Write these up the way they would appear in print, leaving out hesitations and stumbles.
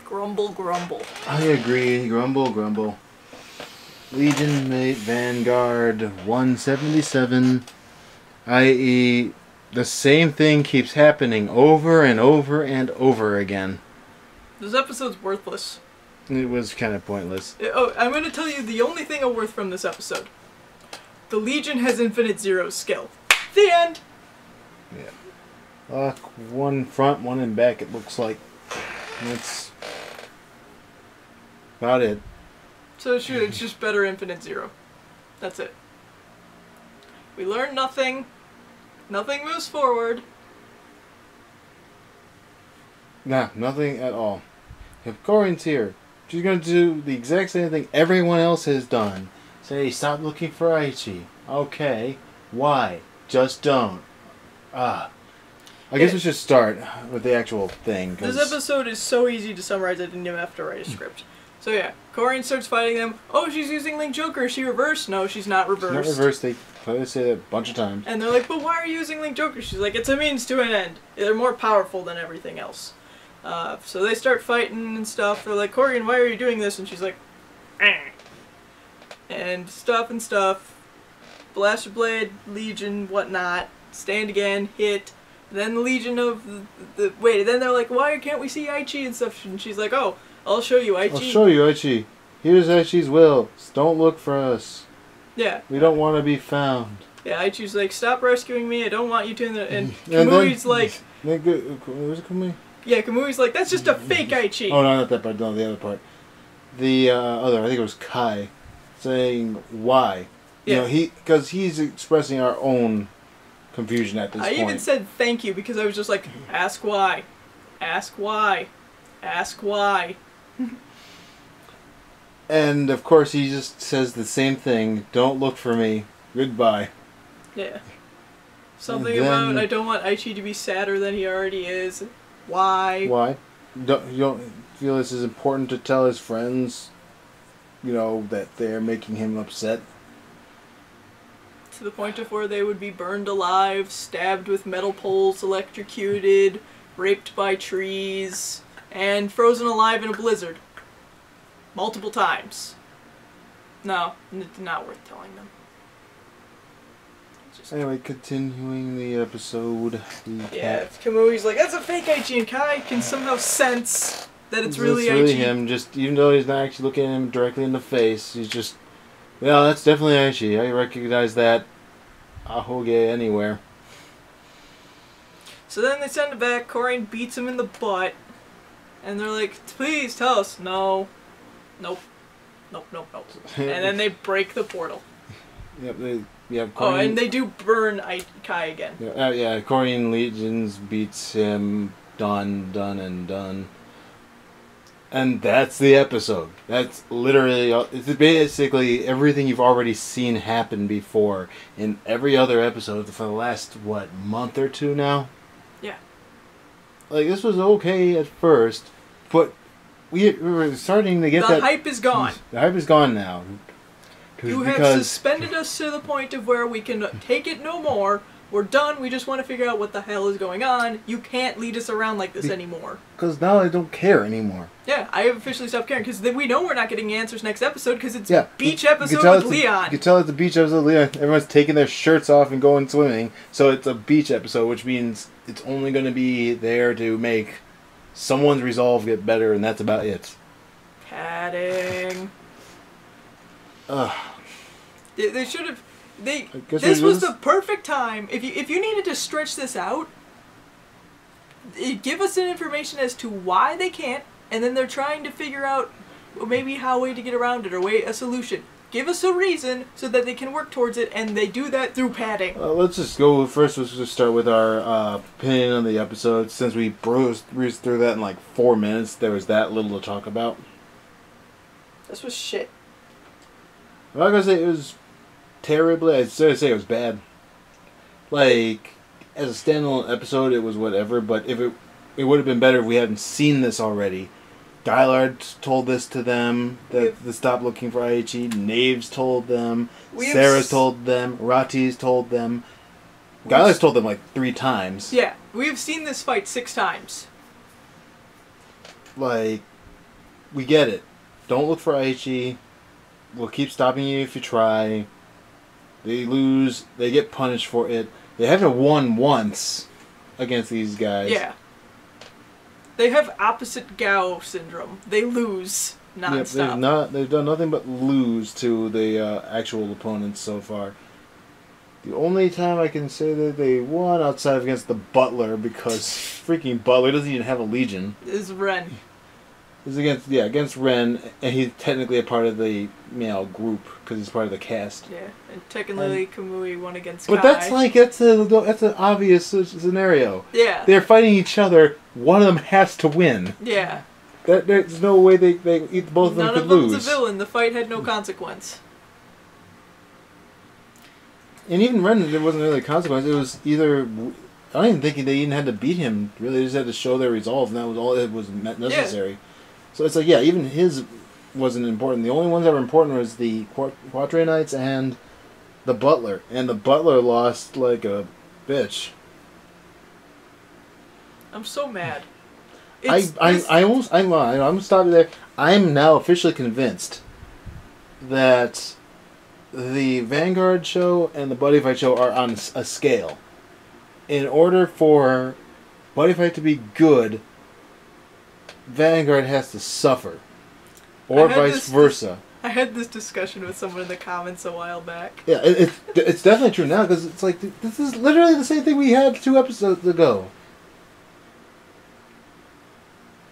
Grumble, grumble. I agree. Grumble, grumble. Legion mate Vanguard 177, i.e. the same thing keeps happening over and over and over again. This episode's worthless. It was kind of pointless. Oh, I'm going to tell you the only thing of worth from this episode. The Legion has Infinite Zero's skill. The end! Yeah. One front, one in back, it looks like. That's about it. So shoot, it's just better Infinite Zero. That's it. We learn nothing. Nothing moves forward. Nah, nothing at all. If Corian's here, she's going to do the exact same thing everyone else has done. Say, stop looking for Aichi. Okay. Why? Just don't. I guess we should start with the actual thing. This episode is so easy to summarize, I didn't even have to write a script. So yeah, Corian starts fighting them. Oh, she's using Link Joker. Is she reversed? No, she's not reversed. She's not reversed. They probably say that a bunch of times. And they're like, but why are you using Link Joker? She's like, it's a means to an end. They're more powerful than everything else. So they start fighting and stuff. They're like, Corian, why are you doing this? And she's like, eh. And stuff. Blaster Blade, Legion, whatnot. Stand again, hit. Then the Legion of wait, then they're like, why can't we see Aichi and stuff? And she's like, oh, I'll show you Aichi. I'll show you Aichi. Here's Aichi's will. Don't look for us. Yeah. We don't want to be found. Yeah, Aichi's like, stop rescuing me. I don't want you to. And Kamui's like... Was it Kamui? Yeah, Kamui's like, that's just a fake Aichi. Oh, no, not that part. No, the other part. The other, I think it was Kai, saying why. Yeah. You know, because he's expressing our own confusion at this point. I even said thank you because I was just like, ask why. Ask why. Ask why. And, of course, he just says the same thing. Don't look for me. Goodbye. Yeah. Something about, I don't want Aichi to be sadder than he already is. Why? Why? You don't feel this is important to tell his friends, you know, that they're making him upset? To the point of where they would be burned alive, stabbed with metal poles, electrocuted, raped by trees, and frozen alive in a blizzard. Multiple times. No, it's not worth telling them. Anyway, continuing the episode. Yeah, Kamui's like, that's a fake Aichi, and Kai can somehow sense that it's really Aichi. Him, just, even though he's not actually looking at him directly in the face, he's just, yeah, that's definitely Aichi. I recognize that Ahoge anywhere. So then they send it back, Corian beats him in the butt, and they're like, please tell us. No. Nope. And then they break the portal. Yep, Corian, and they do burn Kai again. Yeah, Corian Legions beats him, done. And that's the episode. That's literally, it's basically everything you've already seen happen before in every other episode for the last, what, month or two now? Yeah. Like, this was okay at first, but we were starting to get the hype is gone. The hype is gone now. You have suspended us to the point of where we can take it no more. We're done. We just want to figure out what the hell is going on. You can't lead us around like this anymore. Because now I don't care anymore. Yeah, I have officially stopped caring. Because we know we're not getting answers next episode because it's beach episode with Leon. You can tell it's a beach episode with Leon. Everyone's taking their shirts off and going swimming. So it's a beach episode, which means it's only going to be there to make someone's resolve get better, and that's about it. Padding. Ugh. They should have... This was the perfect time. If you needed to stretch this out, give us some information as to why they can't, and then they're trying to figure out maybe how a way to get around it or a solution. Give us a reason so that they can work towards it, and they do that through padding. Let's just go first. Let's just start with our opinion on the episode. Since we breezed through that in like 4 minutes, there was that little to talk about. This was shit. I'm not gonna say it was terribly. I'd say it was bad. Like, as a standalone episode, it was whatever. But if it would have been better if we hadn't seen this already. Dylard told this to them, that to stop looking for Aichi. Naves told them. Sarah's told them. Rati's told them. Dylard's told them like 3 times. Yeah, we've seen this fight 6 times. Like, we get it. Don't look for Aichi. We'll keep stopping you if you try. They lose. They get punished for it. They haven't won once against these guys. Yeah. They have opposite Gao syndrome. They lose nonstop. Yep, they've done nothing but lose to the actual opponents so far. The only time I can say that they won outside of against the Butler, because freaking Butler doesn't even have a legion, is Ren. Is against Ren, and he's technically a part of the group because he's part of the cast. Yeah, and technically Kamui won against But Kai. that's an obvious scenario. Yeah. They're fighting each other. One of them has to win. Yeah. There's no way both of them could lose. None of them's a villain. The fight had no consequence. And even Ren, there wasn't really a consequence. It was either... I don't even think they even had to beat him. Really, they just had to show their resolve, and that was all it was necessary. Yeah. So it's like, yeah, even his wasn't important. The only ones that were important was the Quatre Knights and the Butler. And the Butler lost like a bitch. I'm so mad. I'm stopping there. I'm now officially convinced that the Vanguard show and the Buddy Fight show are on a scale. In order for Buddy Fight to be good, Vanguard has to suffer. Or vice versa. I had this discussion with someone in the comments a while back. Yeah, it's definitely true now, because it's like, this is literally the same thing we had 2 episodes ago.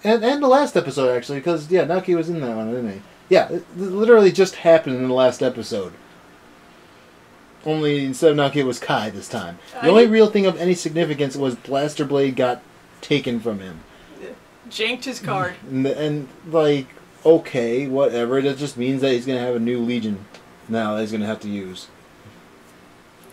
And the last episode, actually, because, yeah, Naoki was in that one, didn't he? Yeah, it literally just happened in the last episode. Only instead of Naoki, it was Kai this time. The only real thing of any significance was Blaster Blade got taken from him. Janked his card. And like, okay, whatever. That just means that he's going to have a new Legion now that he's going to have to use.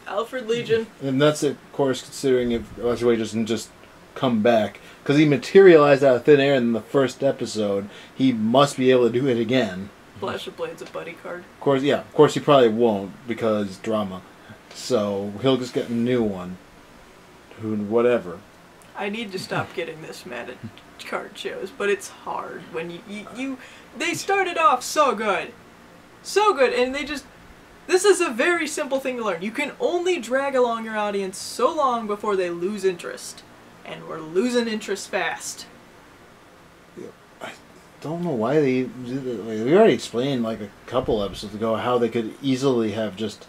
Alfred Legion. And that's, of course, considering if Blaster Blade doesn't just come back. Because he materialized out of thin air in the first episode. He must be able to do it again. Blaster Blade's a buddy card. Of course he probably won't, because drama. So he'll just get a new one. Whatever. I need to stop getting this mad at card shows, but it's hard when they started off so good. So good, and this is a very simple thing to learn. You can only drag along your audience so long before they lose interest. And we're losing interest fast. I don't know why they did it. We already explained like a couple episodes ago how they could easily have just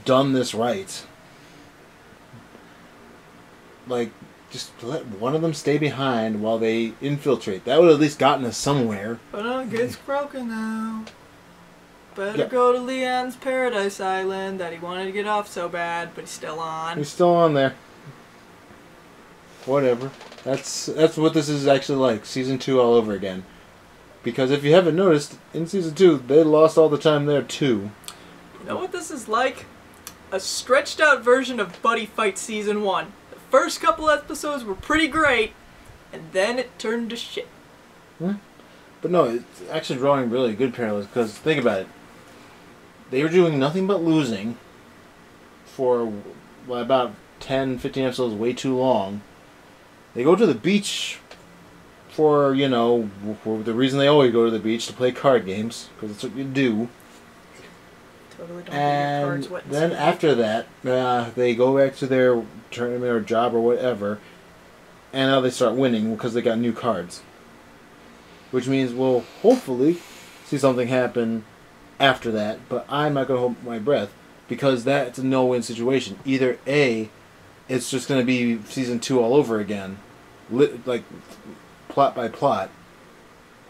done this right. Like, just let one of them stay behind while they infiltrate. That would have at least gotten us somewhere. But it gets broken now. Better go to Leon's Paradise Island that he wanted to get off so bad, but he's still on. He's still on there. Whatever. That's what this is actually like. Season 2 all over again. Because if you haven't noticed, in Season 2, they lost all the time there too. You know what this is like? A stretched out version of Buddy Fight Season 1. The first couple episodes were pretty great, and then it turned to shit. But no, it's actually drawing really good parallels, because think about it. They were doing nothing but losing for about 10, 15 episodes, way too long. They go to the beach for, for the reason they always go to the beach, to play card games, because that's what you do. Totally don't and get your cards wet. Then after that, they go back to their tournament or job or whatever, and now they start winning because they got new cards. Which means we'll hopefully see something happen after that, but I'm not going to hold my breath, because that's a no-win situation. Either A, it's just going to be Season 2 all over again, like plot by plot,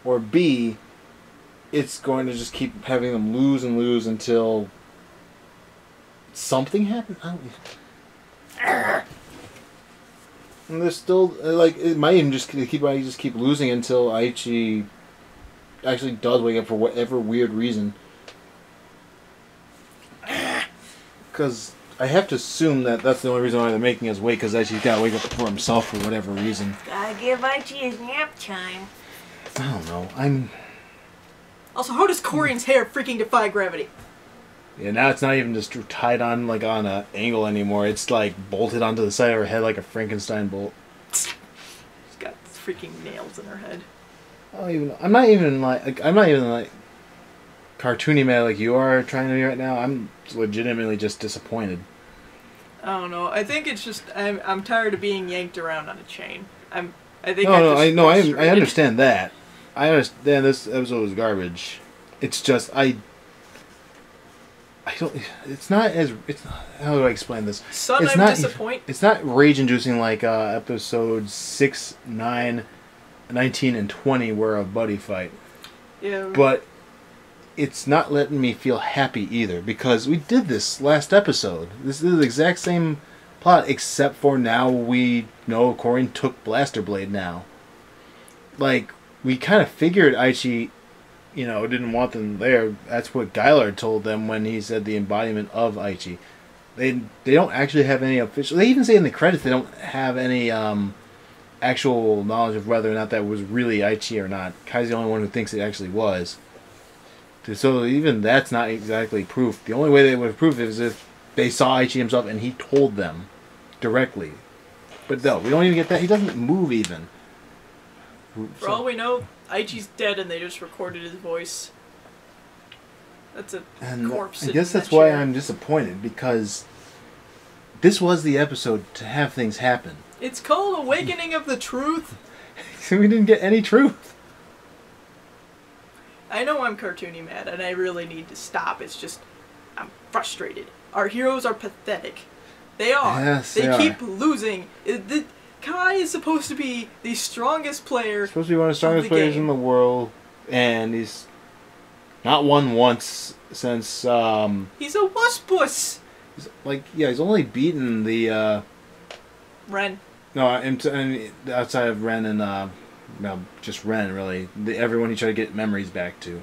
or B, it's going to just keep having them lose and lose until something happens. And they're still like, it might even just keep losing until Aichi actually does wake up for whatever weird reason. Because I have to assume that that's the only reason why they're making us wait, because Aichi's got to wake up for himself for whatever reason. Gotta give Aichi his nap time. I don't know. Also, how does Corian's hair freaking defy gravity? Yeah, now it's not even just tied on like on an angle anymore. It's like bolted onto the side of her head like a Frankenstein bolt. She's got freaking nails in her head. I'm not even like cartoony mad like you are trying to be right now. I'm legitimately just disappointed. I don't know. I think it's just I'm tired of being yanked around on a chain. I think I understand that. I understand this episode was garbage. It's just I don't. It's not as. It's not, how do I explain this? Son, it's I'm not. disappointed. It's not rage-inducing like episodes 6, 9, 19, and 20 were a buddy fight. Yeah. But it's not letting me feel happy either because we did this last episode. This is the exact same plot except for now we know Corian took Blaster Blade now. Like we kind of figured Aichi, didn't want them there. That's what Gylard told them when he said the embodiment of Aichi. They don't actually have any official. They even say in the credits they don't have any actual knowledge of whether or not that was really Aichi or not. Kai's the only one who thinks it actually was. So even that's not exactly proof. The only way they would have proved it is if they saw Aichi himself and he told them directly. But no, we don't even get that. He doesn't move even. For all we know, Aichi's dead and they just recorded his voice. That's a corpse. I guess that's why I'm disappointed, because this was the episode to have things happen. It's called Awakening of the Truth. So we didn't get any truth. I know I'm cartoony mad and I really need to stop. It's just, I'm frustrated. Our heroes are pathetic. They are. Yes, they keep losing. Kai is supposed to be the strongest player. Supposed to be one of the strongest players in the world, and he's not won once since. He's a wuss-puss. He's only beaten the. Ren. No, and outside of Ren and just Ren really. Everyone he tried to get memories back to,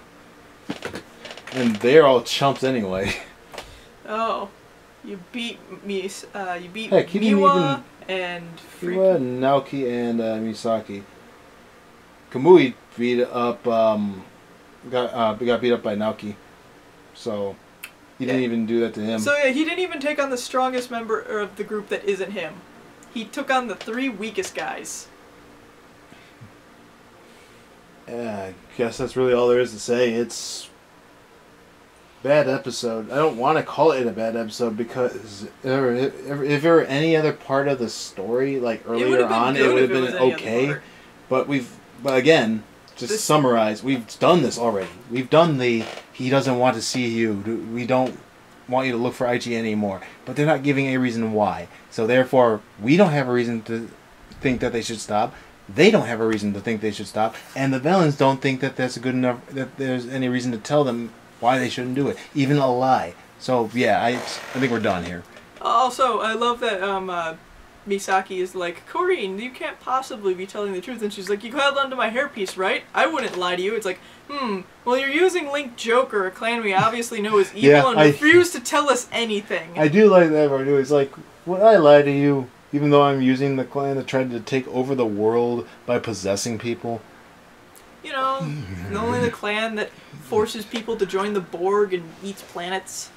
and they're all chumps anyway. Oh, you beat me. You beat Heck, he didn't Miwa and Miwa, Naoki, and Misaki. Kamui beat up. Got beat up by Naoki, so he didn't even do that to him. So yeah, he didn't even take on the strongest member of the group that isn't him. He took on the 3 weakest guys. Yeah, I guess that's really all there is to say. It's bad episode. I don't want to call it a bad episode because if there were any other part of the story, like earlier on, it would have been okay. But again, just summarize, we've done this already. We've done he doesn't want to see you. We don't want you to look for Aichi anymore. But they're not giving a reason why. So therefore, we don't have a reason to think that they should stop. They don't have a reason to think they should stop. And the villains don't think that that's good enough, that there's any reason to tell them why they shouldn't do it. Even a lie. So yeah, I think we're done here. Also, I love that Misaki is like, Corrine, you can't possibly be telling the truth. And she's like, you held onto my hairpiece, right? I wouldn't lie to you. It's like, well, you're using Link Joker, a clan we obviously know is evil, and refuse to tell us anything. I do like that part, too. It's like, would I lie to you, even though I'm using the clan that tried to take over the world by possessing people? You know, only the clan that forces people to join the Borg and eats planets.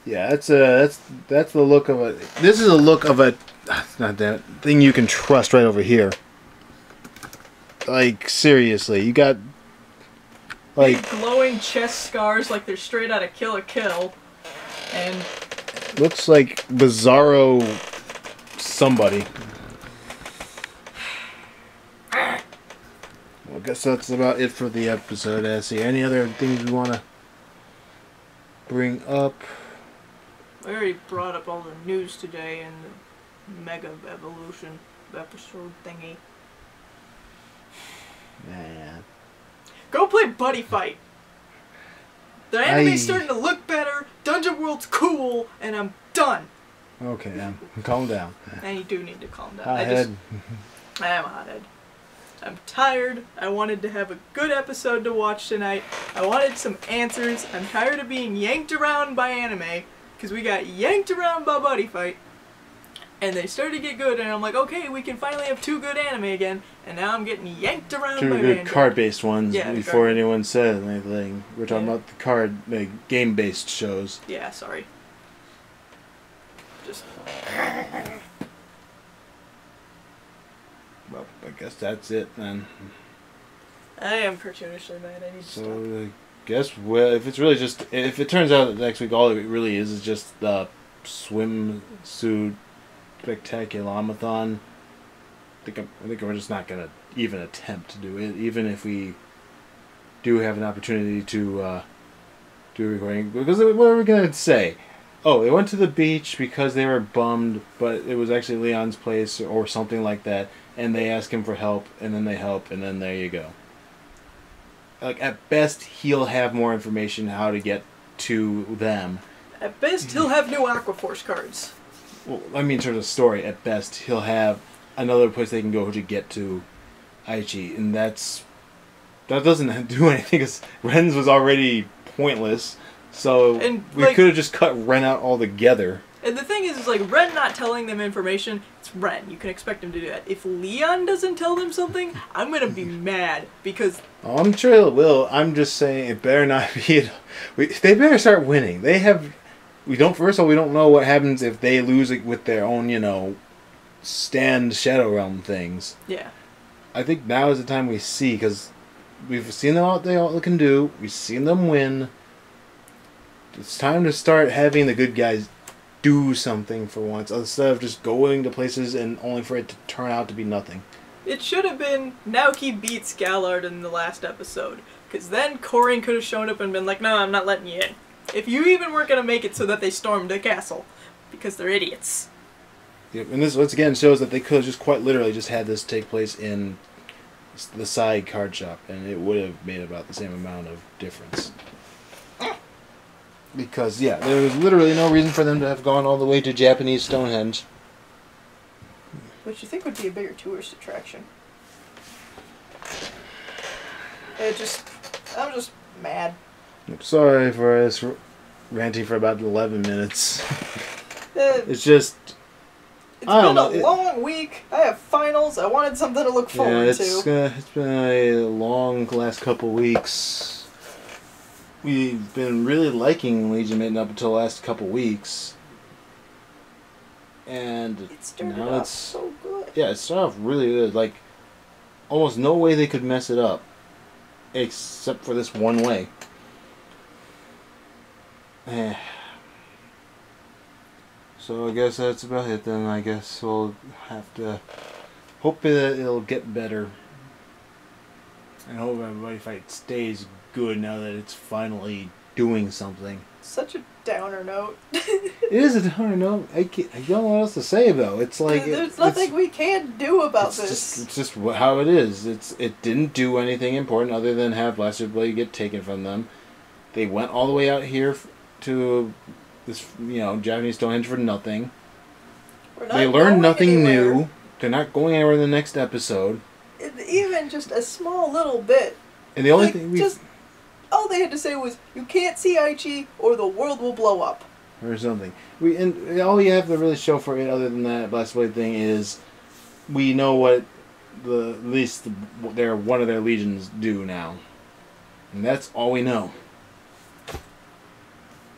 Yeah, that's the look of a. This is a look of a. Not that thing you can trust right over here. Like seriously, you got. Like big glowing chest scars, like they're straight out of Kill la Kill, and. Looks like Bizarro. Somebody. Well, I guess that's about it for the episode, Essie. Any other things you want to bring up? I already brought up all the news today and the Mega Evolution episode thingy. Man. Go play Buddy Fight! The anime's starting to look better, Dungeon World's cool, and I'm done! Okay, calm down. And you do need to calm down. Hothead. I am a hothead. I'm tired. I wanted to have a good episode to watch tonight. I wanted some answers. I'm tired of being yanked around by anime. Because we got yanked around by Buddy Fight. And they started to get good. And I'm like, okay, we can finally have 2 good anime again. And now I'm getting yanked around 2 by good Vanguard. card-based ones before anyone said anything. We're talking about the game-based shows. Yeah, sorry. Just... Well, I guess that's it then. I am cartoonishly mad. I need to So stop. I guess if it turns out that next week all it really is just the swimsuit spectaculamathon, I think we're just not gonna even attempt to do it, even if we do have an opportunity to do a recording. Because what are we gonna say? Oh, they went to the beach because they were bummed, but it was actually Leon's place or something like that, and they ask him for help, and then they help, and then there you go. Like, at best, he'll have more information how to get to them. At best, he'll have new Aquaforce cards. Well, I mean, in terms of story, at best, he'll have another place they can go to get to Aichi, and that doesn't do anything, because Ren's was already pointless, so we could have just cut Ren out altogether. And the thing is like, Ren not telling them information, it's Ren. You can expect him to do that. If Leon doesn't tell them something, I'm gonna be mad, because... Oh, I'm sure it will. I'm just saying it better not be... They better start winning. First of all, we don't know what happens if they lose it with their own, stand Shadow Realm things. Yeah. I think now is the time we see, because we've seen them all they can do. We've seen them win. It's time to start having the good guys do something for once, instead of just going to places and only for it to turn out to be nothing. It should have been Naoki beats Gallard in the last episode, because then Corrin could have shown up and been like, no, I'm not letting you in. If you even weren't going to make it so that they stormed the castle, because they're idiots. Yep, and this once again shows that they could have just quite literally just had this take place in the side card shop, and it would have made about the same amount of difference. Because, yeah, there was literally no reason for them to have gone all the way to Japanese Stonehenge. Which you think would be a bigger tourist attraction. I'm just mad. I'm sorry for us ranting for about 11 minutes. It's just... It's been a long week. I have finals. I wanted something to look forward to. It's been a long last couple weeks. We've been really liking Legion Maiden up until the last couple weeks. And it started off so good. Yeah, it started off really good. Like, almost no way they could mess it up. Except for this one way. So I guess that's about it then. I guess we'll have to hope that it'll get better. And hope everybody fight stays good now that it's finally doing something. Such a downer note. It is a downer note. I don't know what else to say though. It's like there's nothing we can do about this. It's just how it is. It didn't do anything important other than have Blaster Blade get taken from them. They went all the way out here to this Japanese Stonehenge for nothing. They learned nothing new. They're not going anywhere in the next episode. Even just a small little bit. And the only thing all they had to say was, you can't see Aichi or the world will blow up. Or something. And all you have to really show for it other than that Blast Blade thing is we know what at least one of their legions do now. And that's all we know.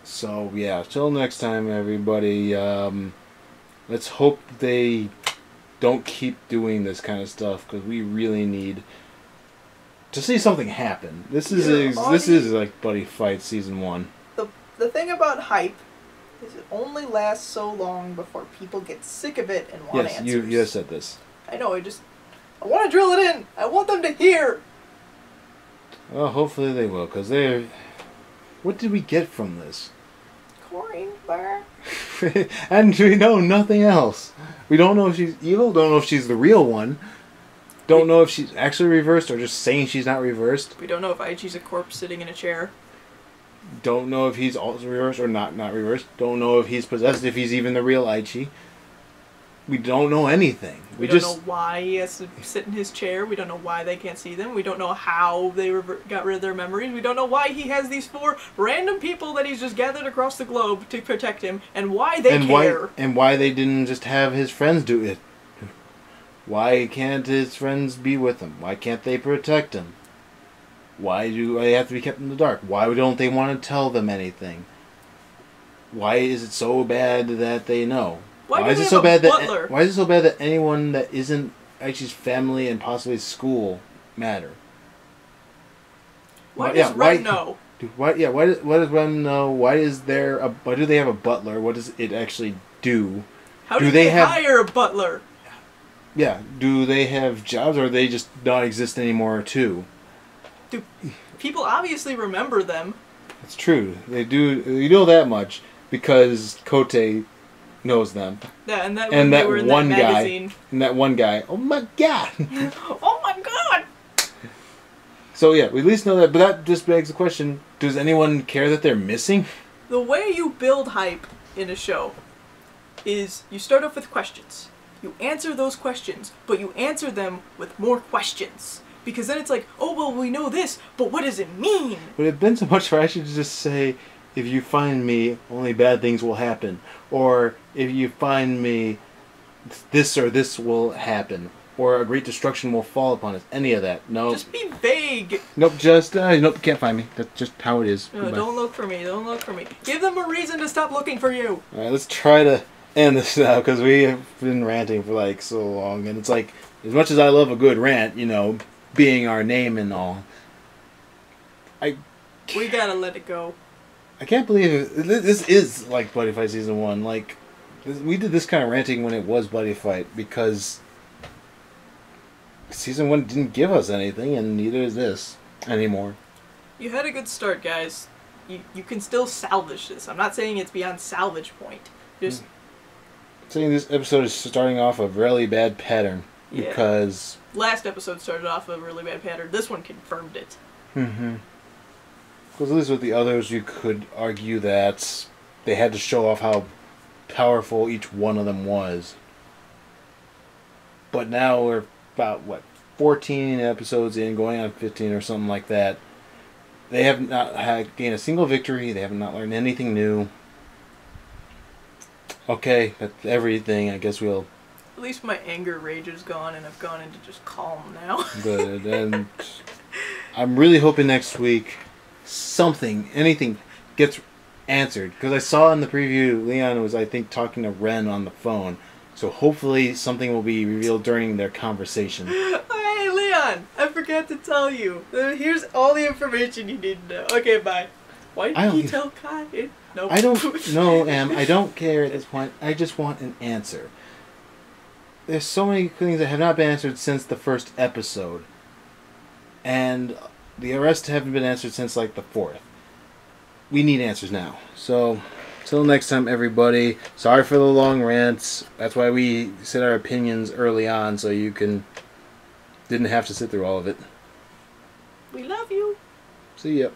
So yeah, till next time everybody, let's hope they don't keep doing this kind of stuff, because we really need to see something happen. This is like Buddy Fight Season 1. The thing about hype is it only lasts so long before people get sick of it and want answers. Yes, you said this. I know, I want to drill it in. I want them to hear. Well, hopefully they will, because what did we get from this? Corrin bar. And we know nothing else. We don't know if she's evil, don't know if she's the real one. Don't know if she's actually reversed or just saying she's not reversed. We don't know if Aichi's a corpse sitting in a chair. Don't know if he's also reversed or not reversed. Don't know if he's possessed, if he's even the real Aichi. We don't know anything. We don't know why he has to sit in his chair. We don't know why they can't see them. We don't know how they got rid of their memories. We don't know why he has these 4 random people that he's just gathered across the globe to protect him, and why they care. And why they didn't just have his friends do it. Why can't his friends be with him? Why can't they protect him? Why do they have to be kept in the dark? Why don't they want to tell them anything? Why is it so bad that they know? Why is it so bad that anyone that isn't Aichi's family and possibly school matter? Why does Ren know? Dude, why does Ren know? Why do they have a butler? What does it actually do? How do they hire a butler? Yeah, do they have jobs or they just not exist anymore too? Do people obviously remember them? It's true. They do. You know that much because Kote knows them. Yeah, and that were in that magazine. And that one guy. Oh my god! Oh my god! So yeah, we at least know that, but that just begs the question, does anyone care that they're missing? The way you build hype in a show is you start off with questions. You answer those questions, but you answer them with more questions. Because then it's like, oh, well, we know this, but what does it mean? Would it have been so much for I should just say, if you find me, only bad things will happen. Or, if you find me, this or this will happen. Or a great destruction will fall upon us. Any of that. No. Just be vague. Nope, nope, can't find me. That's just how it is. No, don't look for me, don't look for me. Give them a reason to stop looking for you. Alright, let's try to end this now, because we have been ranting for like so long. And it's like, as much as I love a good rant, you know, being our name and all, we gotta let it go. I can't believe this is like Buddy Fight Season 1. Like, we did this kind of ranting when it was Buddy Fight, because Season 1 didn't give us anything, and neither is this anymore. You had a good start, guys. You can still salvage this. I'm not saying it's beyond salvage point. Just saying this episode is starting off a really bad pattern. Yeah. Because last episode started off a really bad pattern. This one confirmed it. Mm-hmm. Because at least with the others, you could argue that they had to show off how powerful each one of them was. But now we're about, 14 episodes in, going on 15 or something like that. They have not gained a single victory. They have not learned anything new. Okay, that's everything. I guess we'll... At least my anger rage is gone, and I've gone into just calm now. Good. And I'm really hoping next week anything gets answered. Because I saw in the preview, Leon was, I think, talking to Ren on the phone. So hopefully something will be revealed during their conversation. Hey, Leon! I forgot to tell you. Here's all the information you need to know. Okay, bye. Why did he tell Kai? Nope. I don't know, Em. I don't care at this point. I just want an answer. There's so many things that have not been answered since the first episode. And the rest haven't been answered since, like, the 4th. We need answers now. So, till next time, everybody. Sorry for the long rants. That's why we said our opinions early on, so you didn't have to sit through all of it. We love you. See ya.